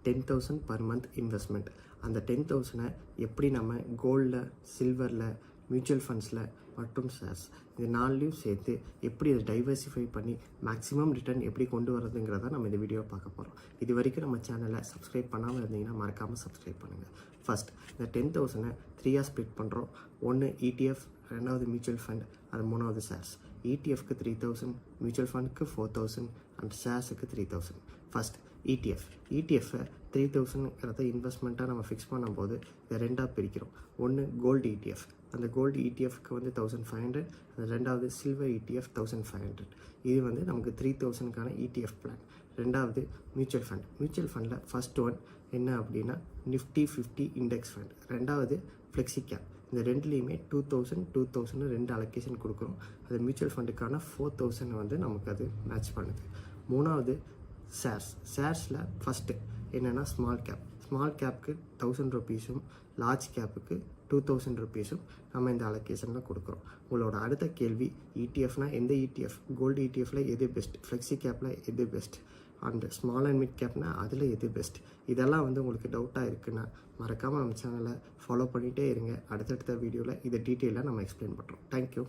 10,000 per month investment. அந்த 10,000 எப்படி நம்ம கோல்டில், சில்வரில், மியூச்சுவல் ஃபண்ட்ஸில் மற்றும் ஷேர்ஸ் இது 4லையும் சேர்த்து எப்படி அதை டைவர்சிஃபை பண்ணி மேக்ஸிமம் ரிட்டர்ன் எப்படி கொண்டு வரதுங்கிறத நம்ம இந்த வீடியோ பார்க்க போகிறோம். இது வரைக்கும் நம்ம சேனலை சப்ஸ்கிரைப் பண்ணாமல் இருந்தீங்கன்னா மறக்காமல் சப்ஸ்கிரைப் பண்ணுங்கள். ஃபஸ்ட் இந்த 10,000 3ஆக ஸ்ப்ளிட் பண்ணுறோம். ஒன்று ETF, ரெண்டாவது மியூச்சுவல் ஃபண்ட், அது மூணாவது ஷேர்ஸ். ETFக்கு 3,000, மியூச்சுவல் ஃபண்டுக்கு 4,000 அண்ட் ஷேர்ஸுக்கு 3,000. ஃபஸ்ட் ETF 3,000ங்கிறத இன்வெஸ்ட்மெண்ட்டாக நம்ம ஃபிக்ஸ் பண்ணும்போது இதை ரெண்டாக பிரிக்கிறோம். ஒன்று கோல்டு ETF, அந்த கோல்டு ETFக்கு 1,500, அந்த ரெண்டாவது சில்வர் ETF 1,500. இது நமக்கு 3,000க்கான ETF பிளான். ரெண்டாவது மியூச்சுவல் ஃபண்டில் ஃபஸ்ட் ஒன் என்ன அப்படின்னா நிஃப்டி 50 இண்டெக்ஸ் ஃபண்ட், ரெண்டாவது ஃப்ளெக்ஸி கேப். இந்த ரெண்டுலேயுமே 2,000 ரெண்டு அலோகேஷன் கொடுக்குறோம். அது மியூச்சுவல் ஃபண்டுக்கான 4,000 நமக்கு அது மேட்ச் பண்ணுது. மூணாவது ஷேர்ஸில் ஃபஸ்ட்டு என்னென்னா ஸ்மால் கேப்புக்கு 1,000 ருபீஸும், லார்ஜ் கேப்புக்கு 2,000 ருபீஸும் நம்ம இந்த அலோகேஷனில் கொடுக்குறோம். உங்களோட அடுத்த கேள்வி, ETFனால் எந்த ETF, கோல்டு ETFில் எது பெஸ்ட், ஃப்ளெக்ஸி கேப்பில் எது best, and small and mid கேப்னால் அதில் எது பெஸ்ட், இதெல்லாம் உங்களுக்கு டவுட்டாக இருக்குன்னா மறக்காமல் நம்ம சேனலை ஃபாலோ பண்ணிகிட்டே இருங்க. அடுத்தடுத்த வீடியோவில் இதை டீட்டெயிலாக நம்ம எக்ஸ்பிளைன் பண்ணுறோம். தேங்க்யூ.